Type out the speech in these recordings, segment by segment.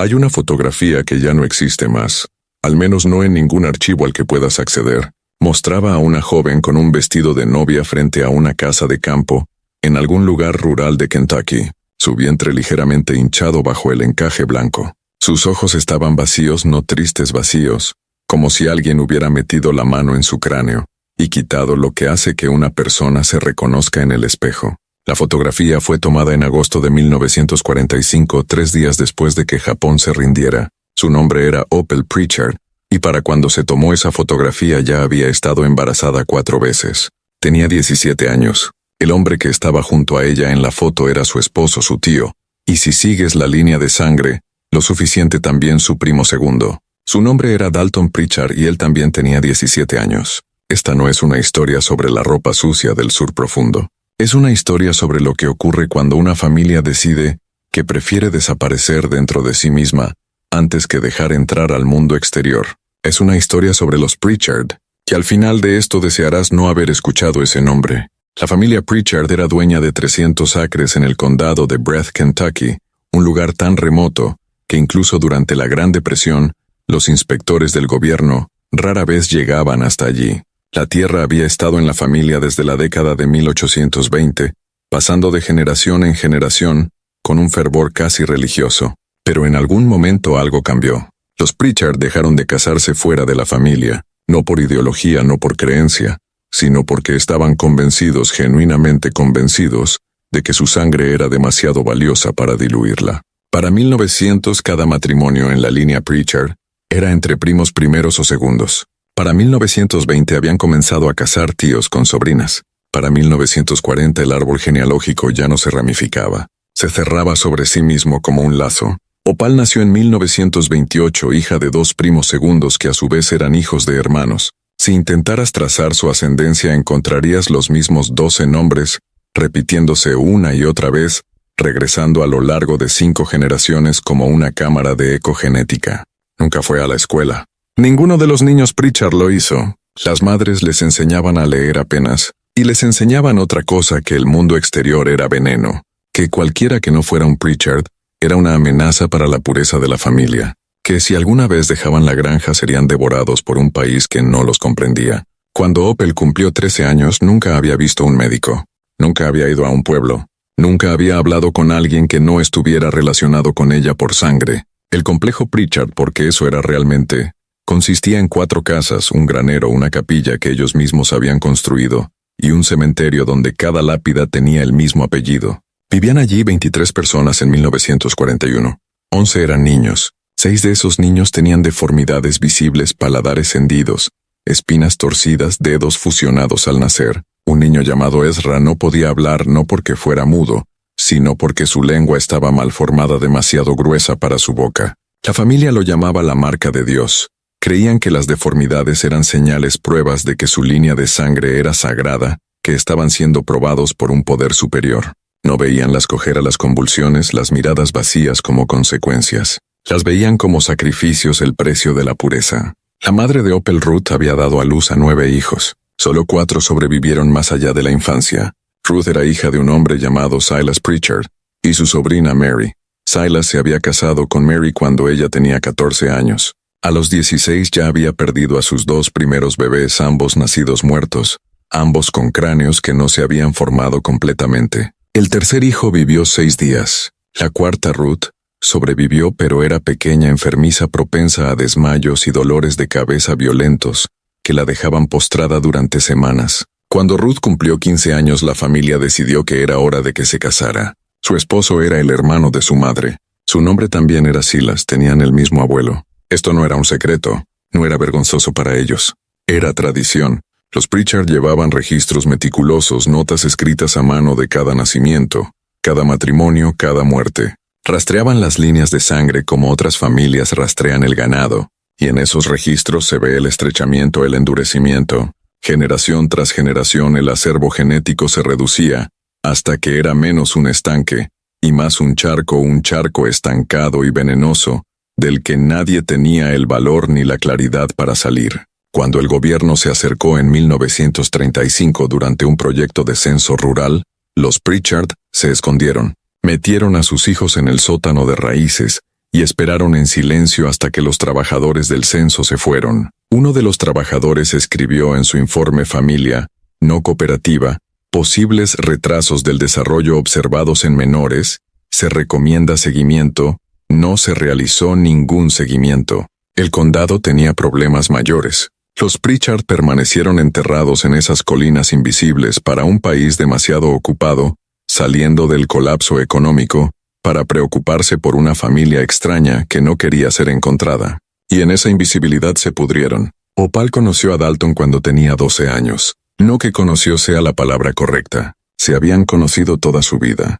Hay una fotografía que ya no existe más, al menos no en ningún archivo al que puedas acceder. Mostraba a una joven con un vestido de novia frente a una casa de campo, en algún lugar rural de Kentucky, su vientre ligeramente hinchado bajo el encaje blanco. Sus ojos estaban vacíos, no tristes vacíos, como si alguien hubiera metido la mano en su cráneo y quitado lo que hace que una persona se reconozca en el espejo. La fotografía fue tomada en agosto de 1945, 3 días después de que Japón se rindiera. Su nombre era Opal Pritchard, y para cuando se tomó esa fotografía ya había estado embarazada 4 veces. Tenía 17 años. El hombre que estaba junto a ella en la foto era su esposo, su tío, y si sigues la línea de sangre, lo suficiente también su primo segundo. Su nombre era Dalton Pritchard y él también tenía 17 años. Esta no es una historia sobre la ropa sucia del sur profundo. Es una historia sobre lo que ocurre cuando una familia decide que prefiere desaparecer dentro de sí misma antes que dejar entrar al mundo exterior. Es una historia sobre los Pritchard, y al final de esto desearás no haber escuchado ese nombre. La familia Pritchard era dueña de 300 acres en el condado de Breath, Kentucky, un lugar tan remoto que incluso durante la Gran Depresión, los inspectores del gobierno rara vez llegaban hasta allí. La tierra había estado en la familia desde la década de 1820, pasando de generación en generación, con un fervor casi religioso. Pero en algún momento algo cambió. Los Pritchard dejaron de casarse fuera de la familia, no por ideología, no por creencia, sino porque estaban convencidos, genuinamente convencidos, de que su sangre era demasiado valiosa para diluirla. Para 1900 cada matrimonio en la línea Pritchard era entre primos primeros o segundos. Para 1920 habían comenzado a casar tíos con sobrinas. Para 1940 el árbol genealógico ya no se ramificaba. Se cerraba sobre sí mismo como un lazo. Opal nació en 1928, hija de 2 primos segundos que a su vez eran hijos de hermanos. Si intentaras trazar su ascendencia encontrarías los mismos 12 nombres, repitiéndose una y otra vez, regresando a lo largo de 5 generaciones como una cámara de eco genética. Nunca fue a la escuela. Ninguno de los niños Pritchard lo hizo. Las madres les enseñaban a leer apenas, y les enseñaban otra cosa, que el mundo exterior era veneno, que cualquiera que no fuera un Pritchard era una amenaza para la pureza de la familia, que si alguna vez dejaban la granja serían devorados por un país que no los comprendía. Cuando Opal cumplió 13 años nunca había visto un médico, nunca había ido a un pueblo, nunca había hablado con alguien que no estuviera relacionado con ella por sangre. El complejo Pritchard, porque eso era realmente, consistía en 4 casas, un granero, una capilla que ellos mismos habían construido, y un cementerio donde cada lápida tenía el mismo apellido. Vivían allí 23 personas en 1941. 11 eran niños. 6 de esos niños tenían deformidades visibles, paladares hendidos, espinas torcidas, dedos fusionados al nacer. Un niño llamado Ezra no podía hablar no porque fuera mudo, sino porque su lengua estaba mal formada, demasiado gruesa para su boca. La familia lo llamaba la marca de Dios. Creían que las deformidades eran señales, pruebas de que su línea de sangre era sagrada, que estaban siendo probados por un poder superior. No veían las cojeras, las convulsiones, las miradas vacías como consecuencias. Las veían como sacrificios, el precio de la pureza. La madre de Opal, Ruth, había dado a luz a 9 hijos. Solo 4 sobrevivieron más allá de la infancia. Ruth era hija de un hombre llamado Silas Pritchard y su sobrina Mary. Silas se había casado con Mary cuando ella tenía 14 años. A los 16 ya había perdido a sus 2 primeros bebés, ambos nacidos muertos, ambos con cráneos que no se habían formado completamente. El tercer hijo vivió 6 días. La cuarta, Ruth, sobrevivió, pero era pequeña, enfermiza, propensa a desmayos y dolores de cabeza violentos que la dejaban postrada durante semanas. Cuando Ruth cumplió 15 años, la familia decidió que era hora de que se casara. Su esposo era el hermano de su madre. Su nombre también era Silas, tenían el mismo abuelo. Esto no era un secreto, no era vergonzoso para ellos. Era tradición. Los Pritchard llevaban registros meticulosos, notas escritas a mano de cada nacimiento, cada matrimonio, cada muerte. Rastreaban las líneas de sangre como otras familias rastrean el ganado, y en esos registros se ve el estrechamiento, el endurecimiento. Generación tras generación el acervo genético se reducía, hasta que era menos un estanque, y más un charco estancado y venenoso, del que nadie tenía el valor ni la claridad para salir. Cuando el gobierno se acercó en 1935 durante un proyecto de censo rural, los Pritchard se escondieron, metieron a sus hijos en el sótano de raíces y esperaron en silencio hasta que los trabajadores del censo se fueron. Uno de los trabajadores escribió en su informe Familia no cooperativa: posibles retrasos del desarrollo observados en menores, se recomienda seguimiento, no se realizó ningún seguimiento. El condado tenía problemas mayores. Los Pritchard permanecieron enterrados en esas colinas invisibles para un país demasiado ocupado, saliendo del colapso económico, para preocuparse por una familia extraña que no quería ser encontrada. Y en esa invisibilidad se pudrieron. Opal conoció a Dalton cuando tenía 12 años. No que conoció sea la palabra correcta. Se habían conocido toda su vida.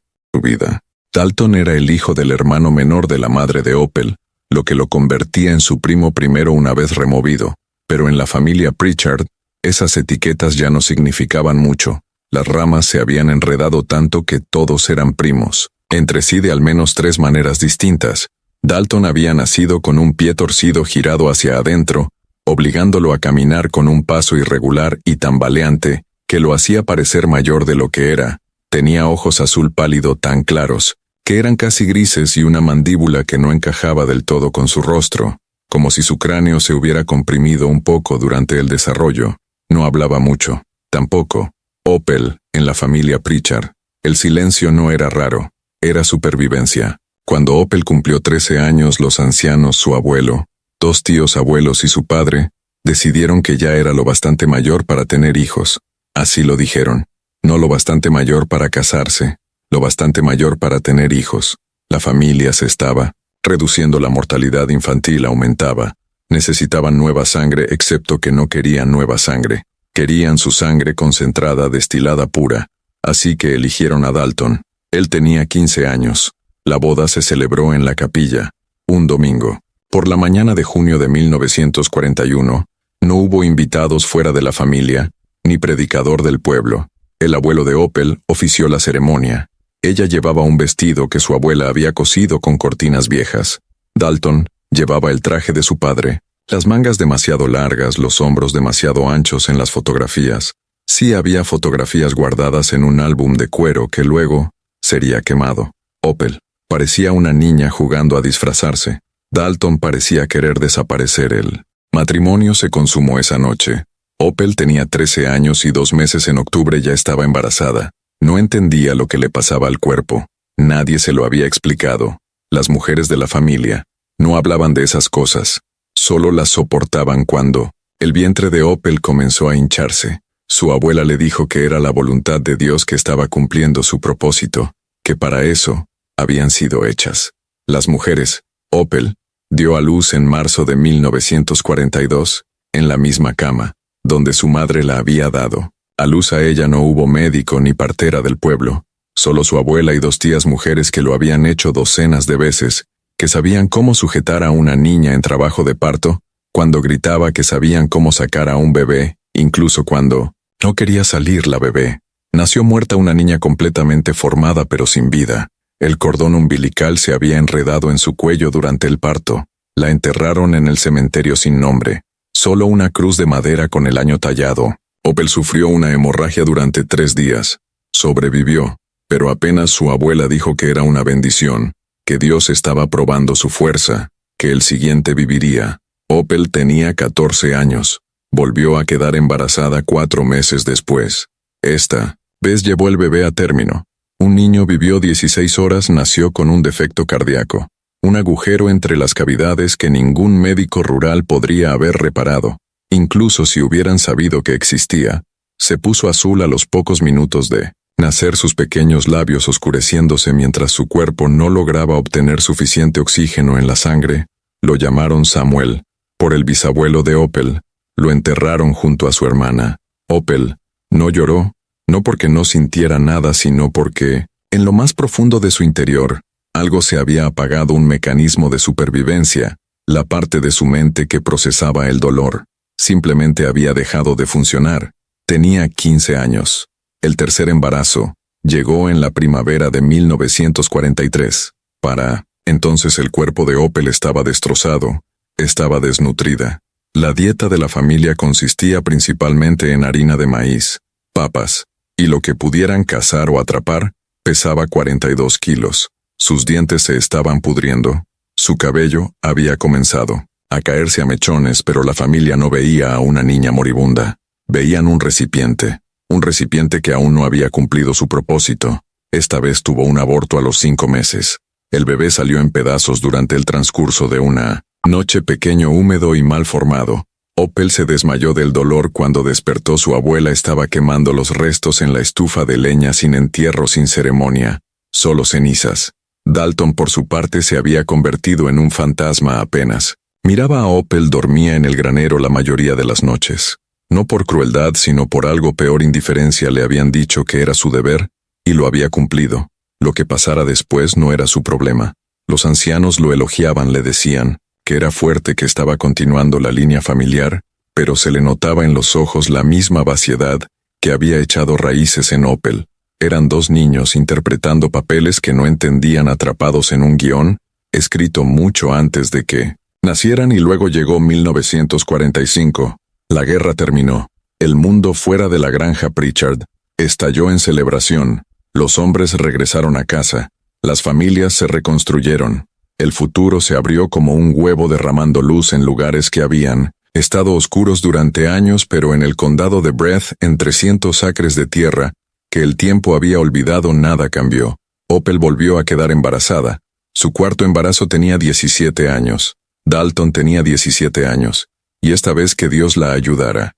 Dalton era el hijo del hermano menor de la madre de Opal, lo que lo convertía en su primo primero una vez removido. Pero en la familia Pritchard, esas etiquetas ya no significaban mucho. Las ramas se habían enredado tanto que todos eran primos, entre sí de al menos 3 maneras distintas. Dalton había nacido con un pie torcido girado hacia adentro, obligándolo a caminar con un paso irregular y tambaleante, que lo hacía parecer mayor de lo que era. Tenía ojos azul pálido tan claros, que eran casi grises, y una mandíbula que no encajaba del todo con su rostro, como si su cráneo se hubiera comprimido un poco durante el desarrollo. No hablaba mucho. Tampoco Opal, en la familia Pritchard. El silencio no era raro, era supervivencia. Cuando Opal cumplió 13 años, los ancianos, su abuelo, 2 tíos abuelos y su padre, decidieron que ya era lo bastante mayor para tener hijos. Así lo dijeron. No lo bastante mayor para casarse, lo bastante mayor para tener hijos. La familia se estaba reduciendo, la mortalidad infantil aumentaba. Necesitaban nueva sangre, excepto que no querían nueva sangre. Querían su sangre concentrada, destilada pura. Así que eligieron a Dalton. Él tenía 15 años. La boda se celebró en la capilla, un domingo. Por la mañana de junio de 1941, no hubo invitados fuera de la familia, ni predicador del pueblo. El abuelo de Opal ofició la ceremonia. Ella llevaba un vestido que su abuela había cosido con cortinas viejas. Dalton llevaba el traje de su padre, las mangas demasiado largas, los hombros demasiado anchos en las fotografías. Sí había fotografías guardadas en un álbum de cuero que luego sería quemado. Opal parecía una niña jugando a disfrazarse. Dalton parecía querer desaparecer. El matrimonio se consumó esa noche. Opal tenía 13 años y 2 meses. En octubre ya estaba embarazada. No entendía lo que le pasaba al cuerpo. Nadie se lo había explicado. Las mujeres de la familia no hablaban de esas cosas. Solo las soportaban cuando el vientre de Opal comenzó a hincharse. Su abuela le dijo que era la voluntad de Dios que estaba cumpliendo su propósito, que para eso habían sido hechas. Las mujeres. Opal dio a luz en marzo de 1942, en la misma cama, donde su madre la había dado. A luz a ella no hubo médico ni partera del pueblo, solo su abuela y 2 tías mujeres que lo habían hecho docenas de veces, que sabían cómo sujetar a una niña en trabajo de parto, cuando gritaba, que sabían cómo sacar a un bebé, incluso cuando no quería salir la bebé. Nació muerta una niña completamente formada pero sin vida. El cordón umbilical se había enredado en su cuello durante el parto. La enterraron en el cementerio sin nombre. Solo una cruz de madera con el año tallado. Opal sufrió una hemorragia durante 3 días. Sobrevivió, pero apenas su abuela dijo que era una bendición, que Dios estaba probando su fuerza, que el siguiente viviría. Opal tenía 14 años. Volvió a quedar embarazada 4 meses después. Esta vez llevó el bebé a término. Un niño vivió 16 horas, nació con un defecto cardíaco, un agujero entre las cavidades que ningún médico rural podría haber reparado, incluso si hubieran sabido que existía. Se puso azul a los pocos minutos de nacer, sus pequeños labios oscureciéndose mientras su cuerpo no lograba obtener suficiente oxígeno en la sangre. Lo llamaron Samuel, por el bisabuelo de Opal. Lo enterraron junto a su hermana. Opal no lloró, no porque no sintiera nada, sino porque, en lo más profundo de su interior, algo se había apagado, un mecanismo de supervivencia. La parte de su mente que procesaba el dolor simplemente había dejado de funcionar. Tenía 15 años. El tercer embarazo llegó en la primavera de 1943. Para entonces el cuerpo de Opal estaba destrozado, estaba desnutrida. La dieta de la familia consistía principalmente en harina de maíz, papas, y lo que pudieran cazar o atrapar. Pesaba 42 kilos. Sus dientes se estaban pudriendo. Su cabello había comenzado a caerse a mechones, pero la familia no veía a una niña moribunda. Veían un recipiente que aún no había cumplido su propósito. Esta vez tuvo un aborto a los 5 meses. El bebé salió en pedazos durante el transcurso de una noche, pequeño, húmedo y mal formado. Opel se desmayó del dolor cuando despertó. Su abuela estaba quemando los restos en la estufa de leña, sin entierro, sin ceremonia, solo cenizas. Dalton, por su parte, se había convertido en un fantasma apenas. Miraba a Opel. Dormía en el granero la mayoría de las noches. No por crueldad, sino por algo peor, indiferencia. Le habían dicho que era su deber, y lo había cumplido. Lo que pasara después no era su problema. Los ancianos lo elogiaban, le decían que era fuerte, que estaba continuando la línea familiar, pero se le notaba en los ojos la misma vaciedad que había echado raíces en Opel. Eran 2 niños interpretando papeles que no entendían, atrapados en un guión escrito mucho antes de que nacieran, y luego llegó 1945. La guerra terminó. El mundo fuera de la granja Pritchard estalló en celebración. Los hombres regresaron a casa. Las familias se reconstruyeron. El futuro se abrió como un huevo, derramando luz en lugares que habían estado oscuros durante años, pero en el condado de Breath, en 300 acres de tierra que el tiempo había olvidado, nada cambió. Opel volvió a quedar embarazada. Su cuarto embarazo tenía 17 años. Dalton tenía 17 años. Y esta vez que Dios la ayudara.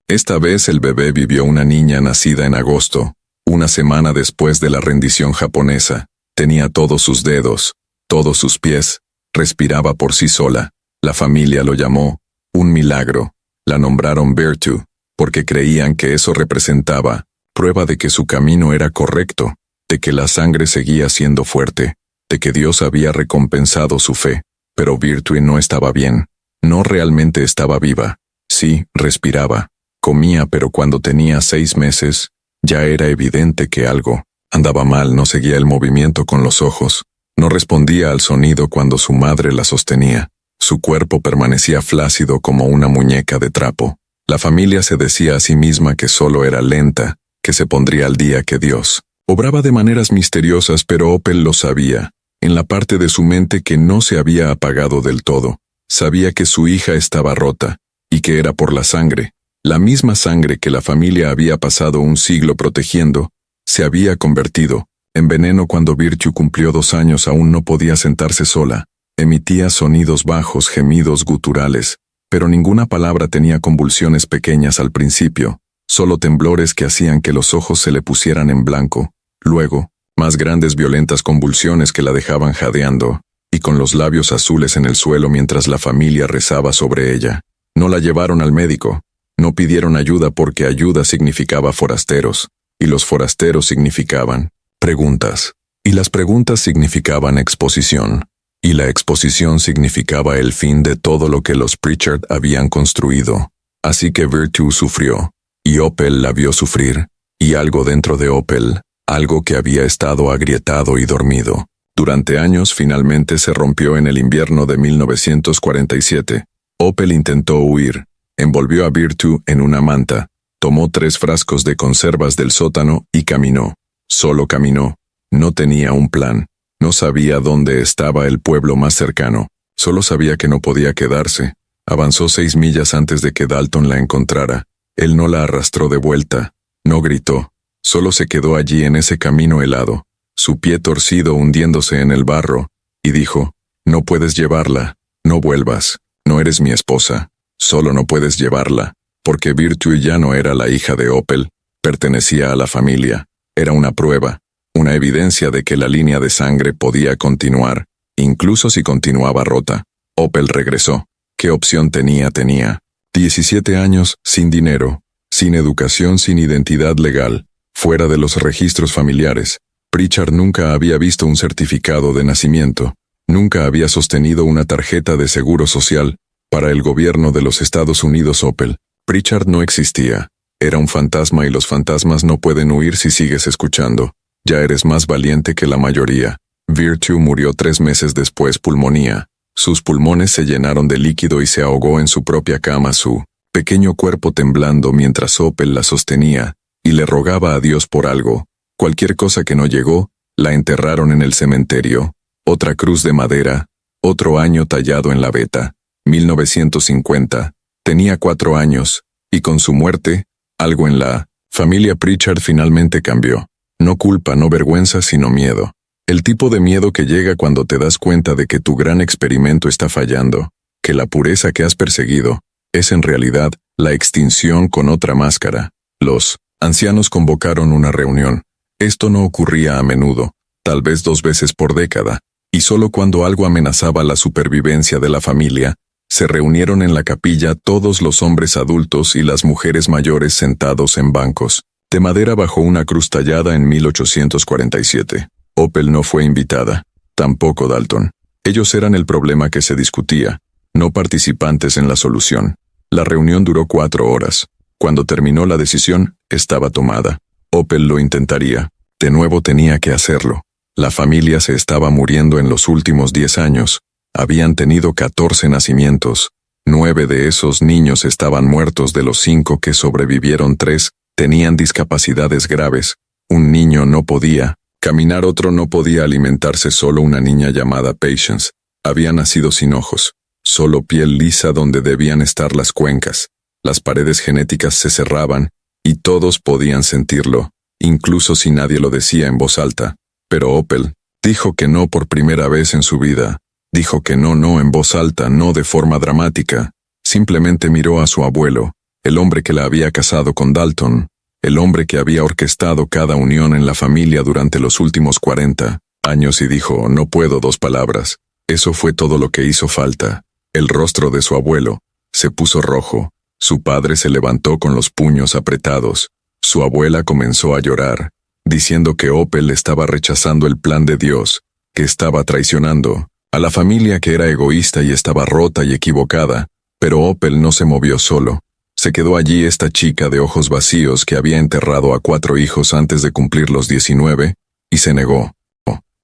Esta vez el bebé vivió, una niña nacida en agosto, una semana después de la rendición japonesa. Tenía todos sus dedos, todos sus pies, respiraba por sí sola. La familia lo llamó un milagro. La nombraron Virtue, porque creían que eso representaba prueba de que su camino era correcto, de que la sangre seguía siendo fuerte, de que Dios había recompensado su fe. Pero Virtue no estaba bien. No realmente estaba viva. Sí, respiraba, comía, pero cuando tenía 6 meses, ya era evidente que algo andaba mal. No seguía el movimiento con los ojos. No respondía al sonido cuando su madre la sostenía. Su cuerpo permanecía flácido como una muñeca de trapo. La familia se decía a sí misma que solo era lenta, que se pondría al día, que Dios obraba de maneras misteriosas, pero Opel lo sabía, en la parte de su mente que no se había apagado del todo. Sabía que su hija estaba rota, y que era por la sangre. La misma sangre que la familia había pasado un siglo protegiendo, se había convertido en veneno. Cuando Virtue cumplió 2 años, aún no podía sentarse sola. Emitía sonidos bajos, gemidos guturales, pero ninguna palabra. Tenía convulsiones pequeñas al principio, solo temblores que hacían que los ojos se le pusieran en blanco. Luego, más grandes, violentas convulsiones que la dejaban jadeando y con los labios azules en el suelo mientras la familia rezaba sobre ella. No la llevaron al médico. No pidieron ayuda, porque ayuda significaba forasteros, y los forasteros significaban preguntas, y las preguntas significaban exposición, y la exposición significaba el fin de todo lo que los Pritchard habían construido. Así que Virtue sufrió, y Opel la vio sufrir, y algo dentro de Opel, algo que había estado agrietado y dormido durante años, finalmente se rompió en el invierno de 1947. Opel intentó huir. Envolvió a Virtue en una manta, tomó 3 frascos de conservas del sótano y caminó. Solo caminó. No tenía un plan. No sabía dónde estaba el pueblo más cercano. Solo sabía que no podía quedarse. Avanzó 6 millas antes de que Dalton la encontrara. Él no la arrastró de vuelta. No gritó. Solo se quedó allí en ese camino helado, su pie torcido hundiéndose en el barro, y dijo: «No puedes llevarla. No vuelvas. No eres mi esposa. Solo no puedes llevarla». Porque Virtue ya no era la hija de Opel, pertenecía a la familia. Era una prueba, una evidencia de que la línea de sangre podía continuar, incluso si continuaba rota. Opel regresó. ¿Qué opción tenía? Tenía 17 años, sin dinero, sin educación, sin identidad legal, fuera de los registros familiares. Pritchard nunca había visto un certificado de nacimiento, nunca había sostenido una tarjeta de seguro social. Para el gobierno de los Estados Unidos, Opel Pritchard no existía. Era un fantasma, y los fantasmas no pueden huir si sigues escuchando. Ya eres más valiente que la mayoría. Virtue murió 3 meses después, pulmonía. Sus pulmones se llenaron de líquido y se ahogó en su propia cama, su pequeño cuerpo temblando mientras Opel la sostenía y le rogaba a Dios por algo. Cualquier cosa que no llegó, la enterraron en el cementerio. Otra cruz de madera, Otro año tallado en la veta. 1950. Tenía 4 años, y con su muerte, algo en la familia Pritchard finalmente cambió. No culpa, no vergüenza, sino miedo. El tipo de miedo que llega cuando te das cuenta de que tu gran experimento está fallando, que la pureza que has perseguido es en realidad la extinción con otra máscara. Los ancianos convocaron una reunión. Esto no ocurría a menudo, tal vez 2 veces por década, y solo cuando algo amenazaba la supervivencia de la familia, se reunieron en la capilla todos los hombres adultos y las mujeres mayores sentados en bancos de madera bajo una cruz tallada en 1847. Opel no fue invitada, tampoco Dalton. Ellos eran el problema que se discutía, no participantes en la solución. La reunión duró 4 horas. Cuando terminó la decisión, estaba tomada. Opel lo intentaría. De nuevo tenía que hacerlo. La familia se estaba muriendo en los últimos 10 años. Habían tenido 14 nacimientos. 9 de esos niños estaban muertos. De los 5 que sobrevivieron, 3 tenían discapacidades graves. Un niño no podía caminar, otro no podía alimentarse. Solo una niña llamada Patience había nacido sin ojos, solo piel lisa donde debían estar las cuencas. Las paredes genéticas se cerraban, y todos podían sentirlo, incluso si nadie lo decía en voz alta. Pero Opel dijo que no por primera vez en su vida. Dijo que no en voz alta, no de forma dramática. Simplemente miró a su abuelo, el hombre que la había casado con Dalton, el hombre que había orquestado cada unión en la familia durante los últimos 40 años, y dijo: no puedo. 2 palabras. Eso fue todo lo que hizo falta. El rostro de su abuelo se puso rojo. Su padre se levantó con los puños apretados. Su abuela comenzó a llorar, diciendo que Opel estaba rechazando el plan de Dios, que estaba traicionando a la familia, que era egoísta y estaba rota y equivocada. Pero Opel no se movió solo. Se quedó allí esta chica de ojos vacíos que había enterrado a 4 hijos antes de cumplir los 19, y se negó.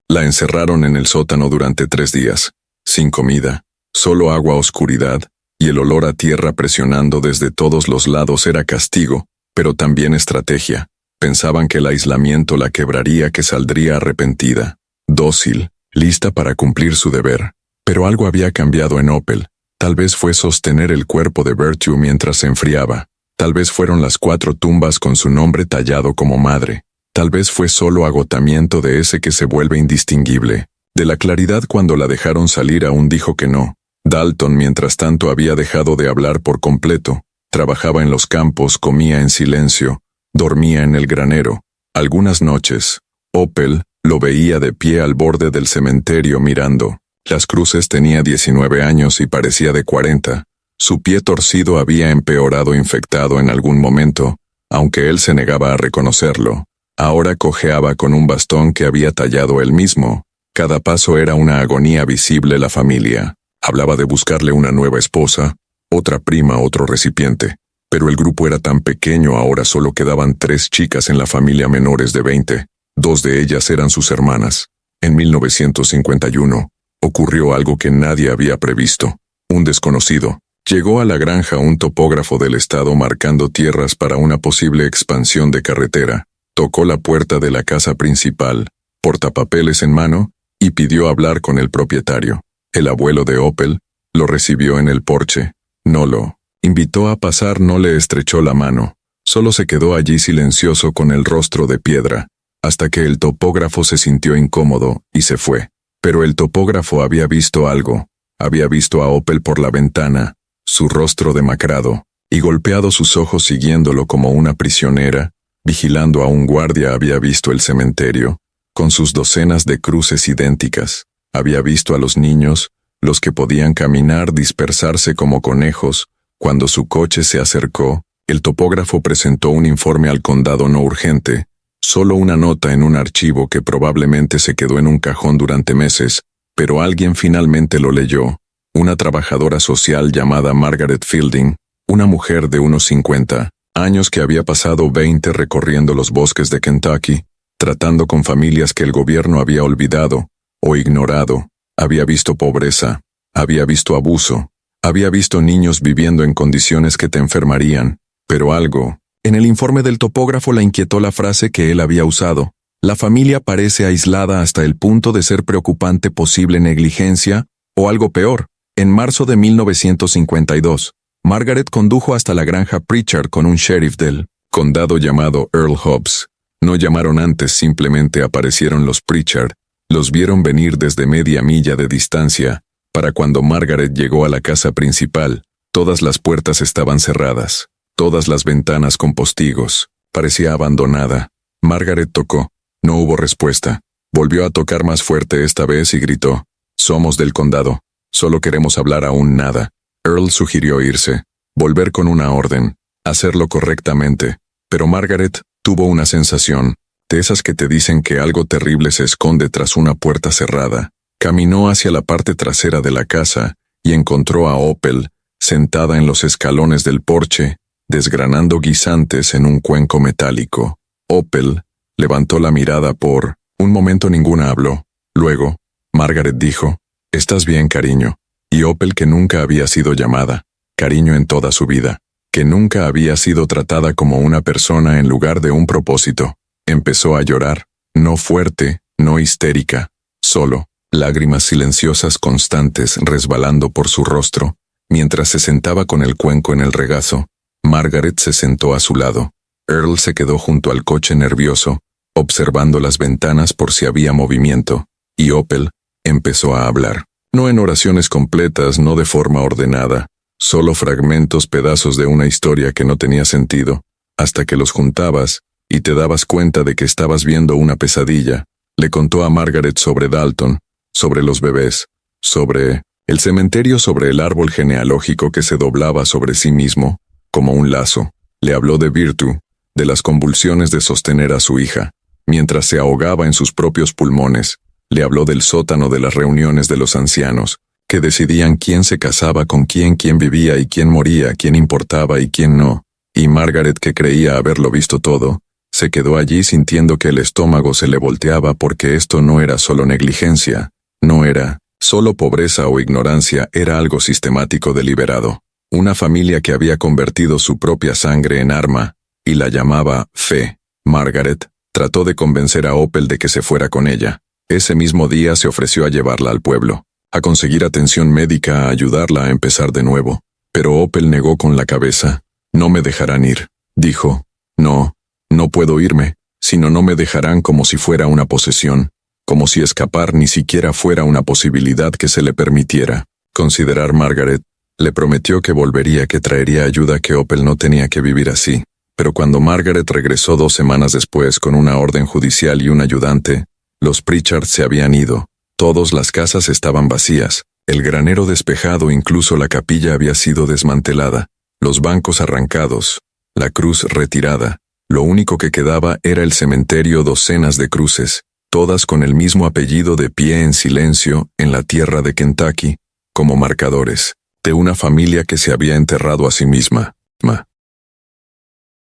La encerraron en el sótano durante 3 días, sin comida, solo agua, oscuridad, y el olor a tierra presionando desde todos los lados. Era castigo, pero también estrategia. Pensaban que el aislamiento la quebraría, que saldría arrepentida, dócil, lista para cumplir su deber. Pero algo había cambiado en Opel. Tal vez fue sostener el cuerpo de Virtue mientras se enfriaba. Tal vez fueron las 4 tumbas con su nombre tallado como madre. Tal vez fue solo agotamiento de ese que se vuelve indistinguible. De la claridad cuando la dejaron salir aún dijo que no. Dalton, mientras tanto, había dejado de hablar por completo. Trabajaba en los campos, comía en silencio, dormía en el granero. Algunas noches, Opel lo veía de pie al borde del cementerio mirando las cruces. Tenía 19 años y parecía de 40. Su pie torcido había empeorado, infectado en algún momento, aunque él se negaba a reconocerlo. Ahora cojeaba con un bastón que había tallado él mismo. Cada paso era una agonía visible. La familia hablaba de buscarle una nueva esposa, otra prima, otro recipiente. Pero el grupo era tan pequeño. Ahora solo quedaban 3 chicas en la familia, menores de 20. 2 de ellas eran sus hermanas. En 1951, ocurrió algo que nadie había previsto. Un desconocido llegó a la granja, un topógrafo del estado, marcando tierras para una posible expansión de carretera. Tocó la puerta de la casa principal, portapapeles en mano, y pidió hablar con el propietario. El abuelo de Opel lo recibió en el porche. No lo invitó a pasar, no le estrechó la mano. Solo se quedó allí silencioso con el rostro de piedra, hasta que el topógrafo se sintió incómodo y se fue. Pero el topógrafo había visto algo. Había visto a Opel por la ventana, su rostro demacrado, y golpeado sus ojos siguiéndolo como una prisionera, vigilando a un guardia. Había visto el cementerio, con sus docenas de cruces idénticas. Había visto a los niños, los que podían caminar, dispersarse como conejos. Cuando su coche se acercó, el topógrafo presentó un informe al condado no urgente, solo una nota en un archivo que probablemente se quedó en un cajón durante meses, pero alguien finalmente lo leyó. Una trabajadora social llamada Margaret Fielding, una mujer de unos 50 años que había pasado 20 recorriendo los bosques de Kentucky, tratando con familias que el gobierno había olvidado o ignorado. Había visto pobreza, había visto abuso, había visto niños viviendo en condiciones que te enfermarían, pero algo en el informe del topógrafo la inquietó. La frase que él había usado: la familia parece aislada hasta el punto de ser preocupante. Posible negligencia, O algo peor. En marzo de 1952, Margaret condujo hasta la granja Pritchard con un sheriff del condado llamado Earl Hobbs. No llamaron antes, simplemente aparecieron los Pritchard. Los vieron venir desde media milla de distancia. Para cuando Margaret llegó a la casa principal, todas las puertas estaban cerradas, todas las ventanas con postigos. Parecía abandonada. Margaret tocó. No hubo respuesta. Volvió a tocar más fuerte esta vez y gritó: «Somos del condado. Solo queremos hablar, aún nada». Earl sugirió irse, volver con una orden, hacerlo correctamente. Pero Margaret tuvo una sensación, de esas que te dicen que algo terrible se esconde tras una puerta cerrada. Caminó hacia la parte trasera de la casa y encontró a Opal, sentada en los escalones del porche, desgranando guisantes en un cuenco metálico. Opal levantó la mirada por un momento. Ninguna habló. Luego, Margaret dijo: «¿Estás bien, cariño?» Y Opal, que nunca había sido llamada cariño en toda su vida, que nunca había sido tratada como una persona en lugar de un propósito, empezó a llorar, no fuerte, no histérica, solo lágrimas silenciosas constantes resbalando por su rostro. Mientras se sentaba con el cuenco en el regazo, Margaret se sentó a su lado. Earl se quedó junto al coche nervioso, observando las ventanas por si había movimiento, y Opal empezó a hablar. No en oraciones completas, no de forma ordenada, solo fragmentos, pedazos de una historia que no tenía sentido, hasta que los juntabas y te dabas cuenta de que estabas viendo una pesadilla. Le contó a Margaret sobre Dalton, sobre los bebés, sobre el cementerio, sobre el árbol genealógico que se doblaba sobre sí mismo, como un lazo. Le habló de Virtue, de las convulsiones de sostener a su hija, mientras se ahogaba en sus propios pulmones. Le habló del sótano de las reuniones de los ancianos, que decidían quién se casaba con quién vivía y quién moría, quién importaba y quién no. Y Margaret, que creía haberlo visto todo, se quedó allí sintiendo que el estómago se le volteaba, porque esto no era solo negligencia, no era solo pobreza o ignorancia, era algo sistemático, deliberado. Una familia que había convertido su propia sangre en arma, y la llamaba fe. Margaret trató de convencer a Opal de que se fuera con ella. Ese mismo día se ofreció a llevarla al pueblo, a conseguir atención médica, a ayudarla a empezar de nuevo. Pero Opal negó con la cabeza. «No me dejarán ir», dijo. No puedo irme, sino no me dejarán, como si fuera una posesión, como si escapar ni siquiera fuera una posibilidad que se le permitiera considerar. Margaret le prometió que volvería, que traería ayuda, que Opal no tenía que vivir así. Pero cuando Margaret regresó 2 semanas después con una orden judicial y un ayudante, los Pritchard se habían ido. Todas las casas estaban vacías, el granero despejado, incluso la capilla había sido desmantelada, los bancos arrancados, la cruz retirada. Lo único que quedaba era el cementerio, docenas de cruces, todas con el mismo apellido, de pie en silencio en la tierra de Kentucky, como marcadores de una familia que se había enterrado a sí misma.